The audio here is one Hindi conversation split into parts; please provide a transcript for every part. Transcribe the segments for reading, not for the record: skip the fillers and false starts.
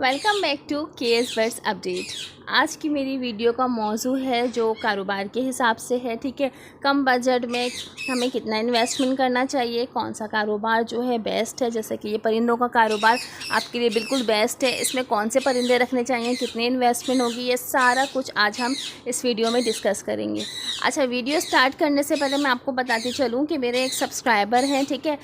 Welcome back to KS birds update. आज की मेरी वीडियो का मौजू है जो कारोबार के हिसाब से है। ठीक है, कम बजट में हमें कितना इन्वेस्टमेंट करना चाहिए, कौन सा कारोबार जो है बेस्ट है। जैसे कि ये परिंदों का कारोबार आपके लिए बिल्कुल बेस्ट है। इसमें कौन से परिंदे रखने चाहिए, कितनी इन्वेस्टमेंट होगी, ये सारा कुछ आज हम इस वीडियो में डिस्कस करेंगे। अच्छा, वीडियो स्टार्ट करने से पहले मैं आपको बताती चलूँ कि मेरे एक सब्सक्राइबर हैं, ठीक है,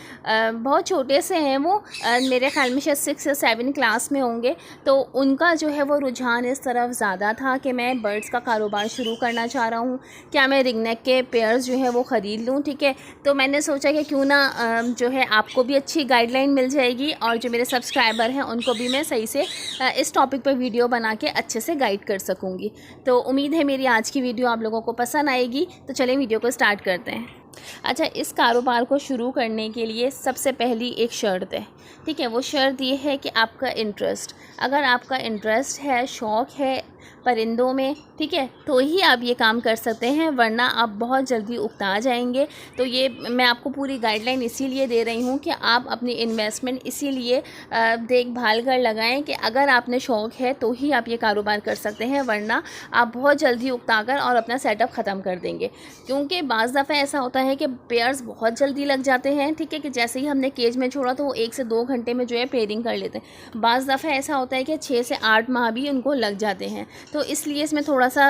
बहुत छोटे से हैं वो, मेरे ख्याल में शायद 6 या 7 क्लास में होंगे। तो उनका जो है वो रुझान इस तरफ ज़्यादा था कि मैं बर्ड्स का कारोबार शुरू करना चाह रहा हूँ, क्या मैं रिंगनेक के पेयर्स जो है वो ख़रीद लूँ। ठीक है, तो मैंने सोचा कि क्यों ना जो है आपको भी अच्छी गाइडलाइन मिल जाएगी और जो मेरे सब्सक्राइबर हैं उनको भी मैं सही से इस टॉपिक पर वीडियो बना के अच्छे से गाइड कर सकूँगी। तो उम्मीद है मेरी आज की वीडियो आप लोगों को पसंद आएगी। तो चलिए वीडियो को स्टार्ट करते हैं। अच्छा, इस कारोबार को शुरू करने के लिए सबसे पहली एक शर्त है। ठीक है, वो शर्त ये है कि आपका इंटरेस्ट, अगर आपका इंटरेस्ट है, शौक़ है परिंदों में, ठीक है, तो ही आप ये काम कर सकते हैं, वरना आप बहुत जल्दी उकता जाएंगे। तो ये मैं आपको पूरी गाइडलाइन इसीलिए दे रही हूँ कि आप अपनी इन्वेस्टमेंट इसीलिए देखभाल कर लगाएं कि अगर आपने शौक़ है तो ही आप ये कारोबार कर सकते हैं, वरना आप बहुत जल्दी उकता कर और अपना सेटअप ख़त्म कर देंगे। क्योंकि बाज़ दफ़ा ऐसा होता है कि पेयर्स बहुत जल्दी लग जाते हैं। ठीक है, कि जैसे ही हमने केज में छोड़ा तो वो 1 से 2 घंटे में जो है पेयरिंग कर लेते हैं। बाज़ दफ़ा ऐसा होता है कि 6 से 8 माह भी उनको लग जाते हैं। तो इसलिए इसमें थोड़ा सा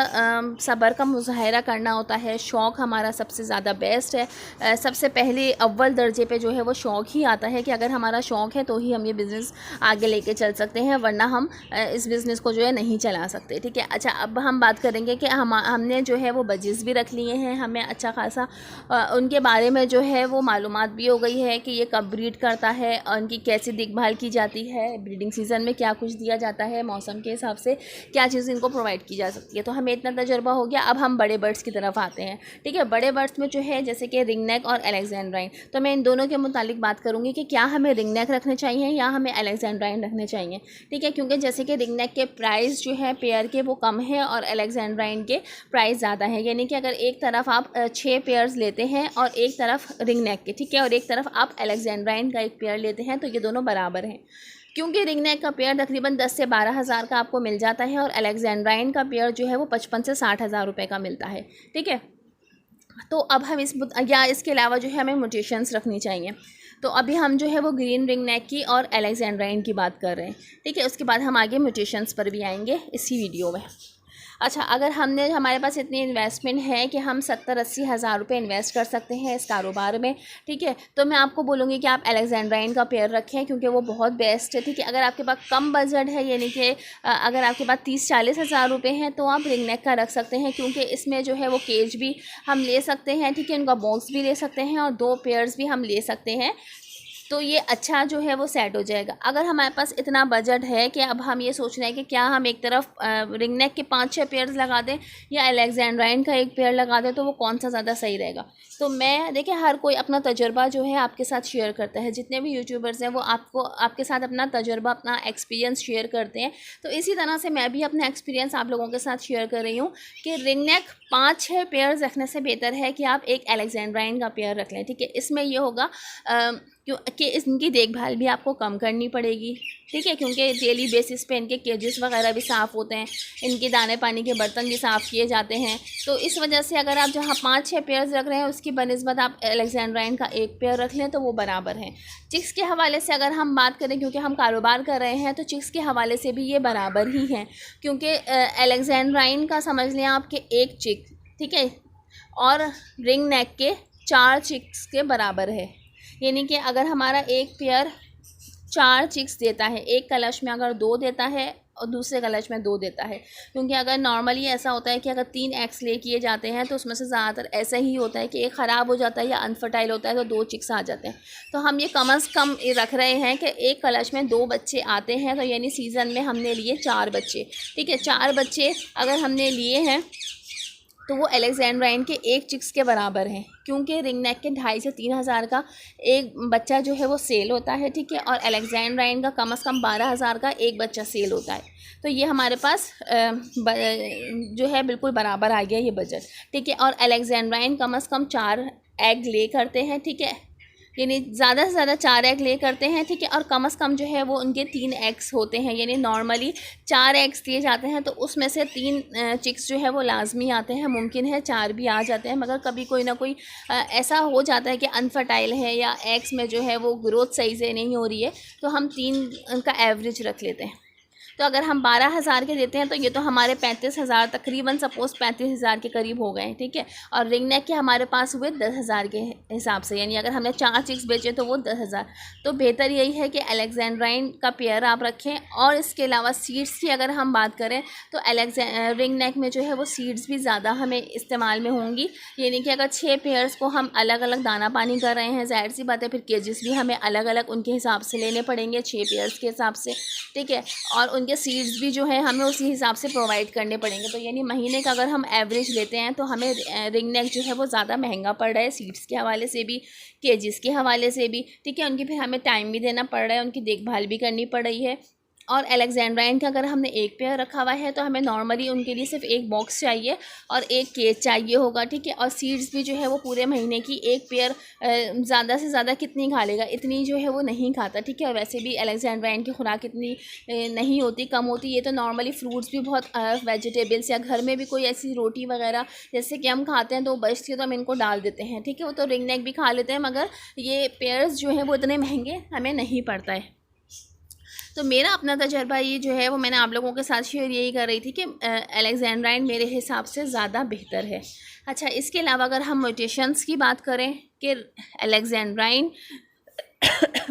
सब्र का मुज़ाहरा करना होता है। शौक़ हमारा सबसे ज़्यादा बेस्ट है। सबसे पहले अव्वल दर्जे पे जो है वो शौक़ ही आता है कि अगर हमारा शौक़ है तो ही हम ये बिज़नेस आगे लेके चल सकते हैं, वरना हम इस बिज़नेस को जो है नहीं चला सकते। ठीक है, अच्छा, अब हम बात करेंगे कि हमने जो है वो बजिस भी रख लिए हैं। हमें अच्छा खासा उनके बारे में जो है वो मालूमात भी हो गई है कि ये कब ब्रीड करता है और उनकी कैसी देखभाल की जाती है, ब्रीडिंग सीज़न में क्या कुछ दिया जाता है, मौसम के हिसाब से क्या चीज़ इनको प्रोवाइड की जा सकती है। तो हमें इतना तजुर्बा हो गया। अब हम बड़े बर्ड्स की तरफ आते हैं। ठीक है, बड़े बर्ड्स में जो है जैसे कि रिंगनेक और अलेक्जेंड्राइन, तो मैं इन दोनों के मुतालिक बात करूँगी कि क्या हमें रिंगनेक रखने चाहिए या हमें अलेक्जेंड्राइन रखने चाहिए। ठीक है, क्योंकि जैसे कि रिंगनेक के प्राइस जो है पेयर के वो कम है और अलेक्जेंड्राइन के प्राइस ज़्यादा है। यानी कि अगर एक तरफ आप 6 पेयर्स लेते हैं और एक तरफ रिंगनेक के, ठीक है, और एक तरफ आप अलेक्जेंड्राइन का एक पेयर लेते हैं, तो ये दोनों बराबर हैं। क्योंकि रिंगनेक का पेयर तकरीबन 10 से 12 हज़ार का आपको मिल जाता है और अलेक्जेंड्राइन का पेयर जो है वो 55 से 60 हज़ार रुपये का मिलता है। ठीक है, तो अब हम इसके अलावा जो है हमें म्यूटेशंस रखनी चाहिए। तो अभी हम जो है वो ग्रीन रिंगनेक की और अलेक्जेंड्राइन की बात कर रहे हैं। ठीक है, उसके बाद हम आगे म्यूटेशंस पर भी आएंगे इसी वीडियो में। अच्छा, अगर हमारे पास इतनी इन्वेस्टमेंट है कि हम 70-80 हज़ार रुपये इन्वेस्ट कर सकते हैं इस कारोबार में, ठीक है, तो मैं आपको बोलूँगी कि आप अलेक्जेंड्राइन का पेयर रखें, क्योंकि वो बहुत बेस्ट है। ठीक है, अगर आपके पास कम बजट है, यानी कि अगर आपके पास 30-40 हज़ार रुपये हैं, तो आप रिंगनेक का रख सकते हैं, क्योंकि इसमें जो है वो केज भी हम ले सकते हैं, ठीक है, उनका बॉक्स भी ले सकते हैं और 2 पेयर्स भी हम ले सकते हैं। तो ये अच्छा जो है वो सेट हो जाएगा। अगर हमारे पास इतना बजट है कि अब हम ये सोच रहे हैं कि क्या हम एक तरफ रिंगनेक के 5-6 पेयर्स लगा दें या अलेक्जेंड्राइन का एक पेयर लगा दें, तो वो कौन सा ज़्यादा सही रहेगा। तो मैं देखिए, हर कोई अपना तजुर्बा जो है आपके साथ शेयर करता है। जितने भी यूट्यूबर्स हैं वो आपके साथ अपना तजुर्बा, अपना एक्सपीरियंस शेयर करते हैं। तो इसी तरह से मैं भी अपना एक्सपीरियंस आप लोगों के साथ शेयर कर रही हूँ कि रिंगनेक 5-6 पेयर्स रखने से बेहतर है कि आप एक अलेक्जेंड्राइन का पेयर रख लें। ठीक है, इसमें ये होगा क्योंकि इनकी देखभाल भी आपको कम करनी पड़ेगी। ठीक है, क्योंकि डेली बेसिस पे इनके केजेस वगैरह भी साफ़ होते हैं, इनके दाने पानी के बर्तन भी साफ़ किए जाते हैं। तो इस वजह से अगर आप जहाँ 5-6 पेयर्स रख रहे हैं उसकी बनिस्बत आप अलेक्जेंड्राइन का एक पेयर रख लें तो वो बराबर हैं। चिक्स के हवाले से अगर हम बात करें, क्योंकि हम कारोबार कर रहे हैं, तो चिक्स के हवाले से भी ये बराबर ही हैं, क्योंकि अलेक्जेंड्राइन का समझ लें आपके एक चिक, ठीक है, और रिंगनेक के 4 चिक्स के बराबर है। यानी कि अगर हमारा एक पेयर 4 चिक्स देता है, एक कलश में अगर 2 देता है और दूसरे कलश में 2 देता है, क्योंकि अगर नॉर्मली ऐसा होता है कि अगर 3 एग्स ले किए जाते हैं तो उसमें से ज़्यादातर ऐसा ही होता है कि एक ख़राब हो जाता है या अनफर्टाइल होता है, तो 2 चिक्स आ जाते हैं। तो हम ये कम से कम रख रहे हैं कि एक कलश में 2 बच्चे आते हैं, तो यानी सीज़न में हमने लिए 4 बच्चे। ठीक है, 4 बच्चे अगर हमने लिए हैं तो वो अलेक्जेंड्राइन के एक चिक्स के बराबर हैं, क्योंकि रिंगनेक के 2,500 से 3,000 का एक बच्चा जो है वो सेल होता है। ठीक है, और अलेक्जेंड्राइन का कम से कम 12,000 का एक बच्चा सेल होता है। तो ये हमारे पास जो है बिल्कुल बराबर आ गया ये बजट। ठीक है, और अलेक्जेंड्राइन कम से कम 4 एग ले करते हैं। ठीक है, यानी ज़्यादा से ज़्यादा 4 एग ले करते हैं, ठीक है। और कम से कम जो है वो उनके 3 एग्स होते हैं, यानी नॉर्मली 4 एग्स दिए जाते हैं तो उसमें से 3 चिक्स जो है वो लाजमी आते हैं। मुमकिन है 4 भी आ जाते हैं, मगर कभी कोई ना कोई ऐसा हो जाता है कि अनफर्टाइल है या एग्स में जो है वो ग्रोथ सही से नहीं हो रही है, तो हम 3 का एवरेज रख लेते हैं। तो अगर हम 12,000 के देते हैं तो ये तो हमारे 35,000 तकरीबन, सपोज़ 35,000 के करीब हो गए, ठीक है। और रिंग नेक के हमारे पास हुए 10,000 के हिसाब से, यानी अगर हमने 4 चिक्स बेचे तो वो 10,000। तो बेहतर यही है कि अलेक्जेंड्राइन का पेयर आप रखें। और इसके अलावा सीड्स की अगर हम बात करें तो रिंग नेक में जो है वो सीड्स भी ज़्यादा हमें इस्तेमाल में होंगी, यानी कि अगर 6 पेयर्स को हम अलग अलग दाना पानी कर रहे हैं, ज़ाहिर सी बात है फिर केजेस भी हमें अलग अलग उनके हिसाब से लेने पड़ेंगे, 6 पेयर्स के हिसाब से, ठीक है। और उनके सीड्स भी जो है हमें उसी हिसाब से प्रोवाइड करने पड़ेंगे। तो यानी महीने का अगर हम एवरेज लेते हैं तो हमें रिंग नेक जो है वो ज़्यादा महंगा पड़ रहा है, सीड्स के हवाले से भी, केजेस के हवाले से भी, ठीक है। उनकी फिर हमें टाइम भी देना पड़ रहा है, उनकी देखभाल भी करनी पड़ रही है। और अलेक्जेंड्राइन का अगर हमने एक पेयर रखा हुआ है तो हमें नॉर्मली उनके लिए सिर्फ एक बॉक्स चाहिए और एक केज चाहिए होगा, ठीक है। और सीड्स भी जो है वो पूरे महीने की एक पेयर ज़्यादा से ज़्यादा कितनी खा लेगा, इतनी जो है वो नहीं खाता, ठीक है। और वैसे भी अलेक्जेंड्राइन की खुराक इतनी नहीं होती, कम होती। ये तो नॉर्मली फ्रूट्स भी बहुत, वेजिटेबल्स या घर में भी कोई ऐसी रोटी वगैरह जैसे कि हम खाते हैं तो बचती है तो हम इनको डाल देते हैं, ठीक है। वो तो रिंग नेक भी खा लेते हैं, मगर ये पेयर्स जो हैं वो इतने महंगे हमें नहीं पड़ता है। तो मेरा अपना तजर्बा ये जो है वो मैंने आप लोगों के साथ शेयर यही कर रही थी कि अलेक्जेंड्राइन मेरे हिसाब से ज़्यादा बेहतर है। अच्छा, इसके अलावा अगर हम म्यूटेशंस की बात करें कि अलेक्जेंड्राइन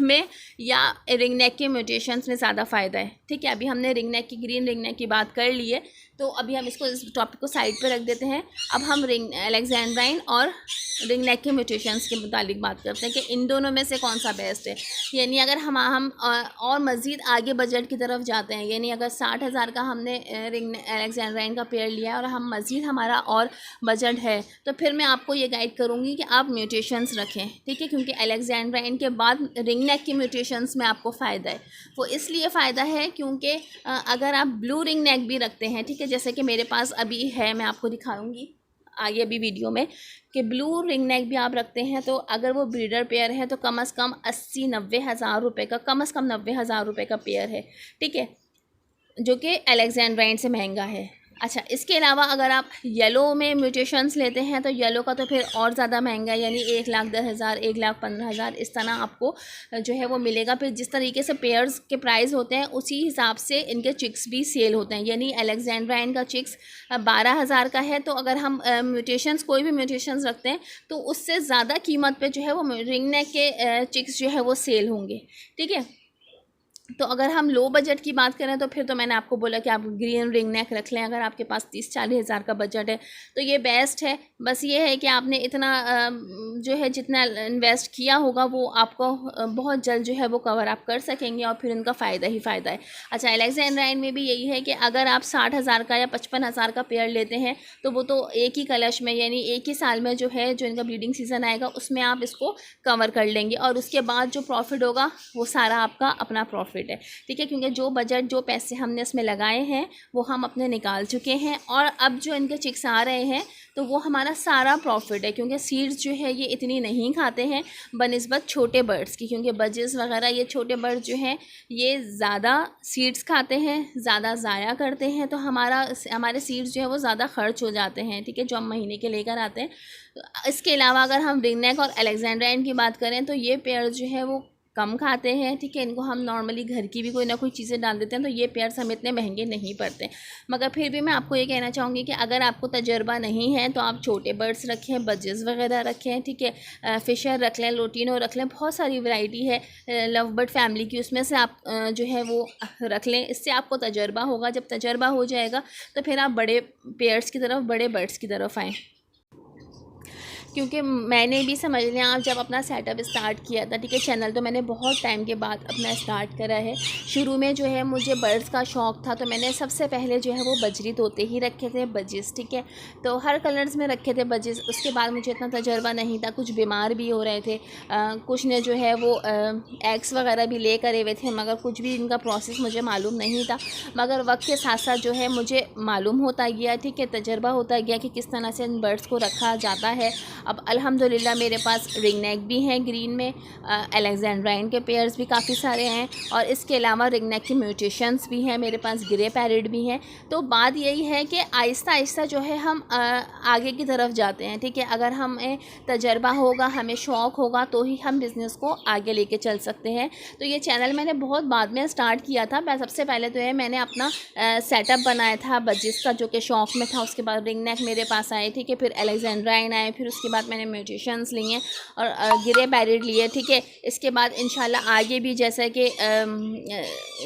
में या रिंग नेक के म्यूटेशंस में ज़्यादा फ़ायदा है, ठीक है। अभी हमने रिंग नेक की, ग्रीन रिंग नेक की बात कर ली है, तो अभी हम इस टॉपिक को साइड पे रख देते हैं। अब हम अलेक्जेंड्राइन और रिंग नेक के म्यूटेशंस के मुतालिक बात करते हैं कि इन दोनों में से कौन सा बेस्ट है। यानी अगर हम और मज़ीद आगे बजट की तरफ जाते हैं, यानी अगर 60,000 का हमने अलेक्जेंड्राइन का पेयर लिया है और हम मज़ीद हमारा और बजट है, तो फिर मैं आपको ये गाइड करूँगी कि आप म्यूटेशंस रखें, ठीक है। क्योंकि अलेक्जेंड्राइन के बाद रिंग नेक के म्यूटेशंस में आपको फ़ायदा है। वो इसलिए फ़ायदा है क्योंकि अगर आप ब्लू रिंग नेक भी रखते हैं, ठीक है, जैसे कि मेरे पास अभी है, मैं आपको दिखाऊंगी आगे अभी वीडियो में, कि ब्लू रिंग नेक भी आप रखते हैं तो अगर वो ब्रीडर पेयर है तो कम से कम 80-90 हज़ार रुपये का, कम से कम 90 हज़ार रुपये का पेयर है, ठीक है, जो कि अलेक्जेंड्राइन से महंगा है। अच्छा, इसके अलावा अगर आप येलो में म्यूटेशंस लेते हैं तो येलो का तो फिर और ज़्यादा महंगा है, यानी 1,10,000, 1,15,000 इस तरह आपको जो है वो मिलेगा। फिर जिस तरीके से पेयर्स के प्राइस होते हैं उसी हिसाब से इनके चिक्स भी सेल होते हैं। यानी अलेक्जेंड्राइन का चिक्स 12,000 का है, तो अगर हम म्यूटेशंस, कोई भी म्यूटेशंस रखते हैं तो उससे ज़्यादा कीमत पर जो है वो रिंग नेक के चिक्स जो है वो सेल होंगे, ठीक है। तो अगर हम लो बजट की बात करें तो फिर तो मैंने आपको बोला कि आप ग्रीन रिंग नेक रख लें। अगर आपके पास 30-40 हज़ार का बजट है तो ये बेस्ट है। बस ये है कि आपने इतना जो है जितना इन्वेस्ट किया होगा वो आपको बहुत जल्द जो है वो कवर आप कर सकेंगे और फिर उनका फ़ायदा ही फ़ायदा है। अच्छा, अलेक्जेंड्राइन में भी यही है कि अगर आप 60,000 का या 55,000 का पेयर लेते हैं तो वो तो एक ही कलश में, यानी एक ही साल में जो है, जो इनका ब्रीडिंग सीज़न आएगा उसमें आप इसको कवर कर लेंगे और उसके बाद जो प्रॉफिट होगा वो सारा आपका अपना प्रॉफिट है, ठीक है। क्योंकि जो बजट, जो पैसे हमने इसमें लगाए हैं वो हम अपने निकाल चुके हैं और अब जो इनके चिक्स आ रहे हैं तो वो हमारा सारा प्रॉफिट है। क्योंकि सीड्स जो है ये इतनी नहीं खाते हैं बनिस्बत छोटे बर्ड्स की, क्योंकि बजेस वगैरह ये छोटे बर्ड्स जो हैं ये ज़्यादा सीड्स खाते हैं, ज़्यादा ज़ाया करते हैं, तो हमारे सीड्स जो है वो ज़्यादा खर्च हो जाते हैं, ठीक है, जो हम महीने के लेकर आते हैं। इसके अलावा अगर हम रिंग नेक और अलेक्जेंड्राइन की बात करें तो ये पेयर जो है वो कम खाते हैं, ठीक है। इनको हम नॉर्मली घर की भी कोई ना कोई चीज़ें डाल देते हैं तो ये पेयर्स हमें इतने महंगे नहीं पड़ते। मगर फिर भी मैं आपको ये कहना चाहूँगी कि अगर आपको तजर्बा नहीं है तो आप छोटे बर्ड्स रखें, बजेस वगैरह रखें, ठीक है, फिशर रख लें, लोटिनो रख लें, बहुत सारी वैरायटी है लव बर्ड फैमिली की, उसमें से आप जो है वो रख लें। इससे आपको तजर्बा होगा, जब तजर्बा हो जाएगा तो फिर आप बड़े पेयर्स की तरफ, बड़े बर्ड्स की तरफ आएँ। क्योंकि मैंने भी, समझ लें आप, जब अपना सेटअप स्टार्ट किया था, ठीक है, चैनल तो मैंने बहुत टाइम के बाद अपना स्टार्ट करा है। शुरू में जो है मुझे बर्ड्स का शौक़ था तो मैंने सबसे पहले जो है वो बजरी तोते ही रखे थे, बजिस, ठीक है, तो हर कलर्स में रखे थे बजिस। उसके बाद मुझे इतना तजर्बा नहीं था, कुछ बीमार भी हो रहे थे, कुछ ने जो है वो एग्स वगैरह भी ले करे हुए थे, मगर कुछ भी इनका प्रोसेस मुझे मालूम नहीं था। मगर वक्त के साथ साथ जो है मुझे मालूम होता गया, ठीक है, तजर्बा होता गया कि किस तरह से इन बर्ड्स को रखा जाता है अब अल्हम्दुलिल्लाह मेरे पास रिंग नेक भी हैं ग्रीन में, अलेक्जेंड्राइन के पेयर्स भी काफ़ी सारे हैं, और इसके अलावा रिंग नेक की म्यूटेशंस भी हैं मेरे पास, ग्रे पैरेट भी हैं। तो बात यही है कि आहिस्ता आहिस्ता जो है हम आगे की तरफ जाते हैं, ठीक है। अगर हमें तजर्बा होगा, हमें शौक़ होगा, तो ही हम बिज़नेस को आगे लेके चल सकते हैं। तो ये चैनल मैंने बहुत बाद में स्टार्ट किया था। मैं सबसे पहले तो है मैंने अपना सेटअप बनाया था बजिस का, जो कि शौक़ में था। उसके बाद रिंग नेक मेरे पास आए, ठीक है, फिर अलेक्जेंड्राइन आए, फिर उसके बाद मैंने म्यूटेशंस लिए और ग्रे पैरेट लिए, ठीक है। इसके बाद इंशाल्लाह आगे भी जैसा कि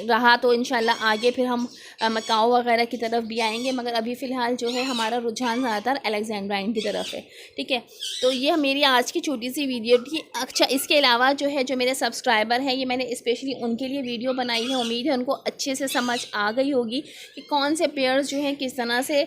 रहा तो इंशाल्लाह आगे फिर हम मकाओ वगैरह की तरफ भी आएंगे, मगर अभी फ़िलहाल जो है हमारा रुझान ज़्यादातर अलेक्जेंड्राइन की तरफ है, ठीक है। तो ये मेरी आज की छोटी सी वीडियो थी। अच्छा, इसके अलावा जो है जो मेरे सब्सक्राइबर हैं, ये मैंने स्पेशली उनके लिए वीडियो बनाई है। उम्मीद है उनको अच्छे से समझ आ गई होगी कि कौन से पेयर्स जो हैं किस तरह से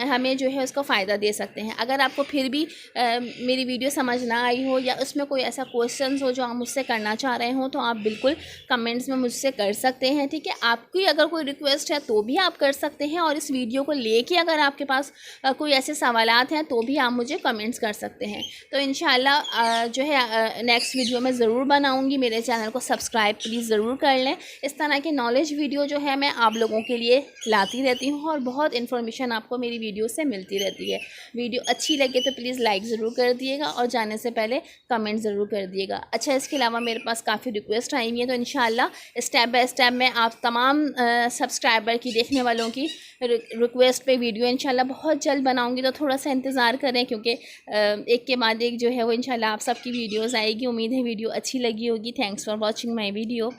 हमें जो है उसको फ़ायदा दे सकते हैं। अगर आपको फिर भी मेरी वीडियो समझ ना आई हो या उसमें कोई ऐसा क्वेश्चन हो जो आप मुझसे करना चाह रहे हो, तो आप बिल्कुल कमेंट्स में मुझसे कर सकते हैं, ठीक है। आपकी अगर कोई रिक्वेस्ट है तो भी आप कर सकते हैं, और इस वीडियो को लेके अगर आपके पास कोई ऐसे सवालात हैं तो भी आप मुझे कमेंट्स कर सकते हैं। तो इंशाल्लाह जो है नेक्स्ट वीडियो में ज़रूर बनाऊंगी। मेरे चैनल को सब्सक्राइब प्लीज़ ज़रूर कर लें। इस तरह के नॉलेज वीडियो जो है मैं आप लोगों के लिए लाती रहती हूँ, और बहुत इन्फॉर्मेशन आपको मेरी वीडियो से मिलती रहती है। वीडियो अच्छी लगे तो प्लीज़ लाइक ज़रूर कर दिएगा, और जाने से पहले कमेंट ज़रूर कर दिएगा। अच्छा, इसके अलावा मेरे पास काफ़ी रिक्वेस्ट आई हुई है, तो इंशाल्लाह स्टेप बाय स्टेप मैं आप तमाम सब्सक्राइबर की, देखने वालों की रिक्वेस्ट पे वीडियो इंशाल्लाह बहुत जल्द बनाऊंगी। तो थोड़ा सा इंतज़ार करें, क्योंकि एक के बाद एक जो है वो इंशाल्लाह आप सबकी वीडियोस आएगी। उम्मीद है वीडियो अच्छी लगी होगी। Thanks for watching my video.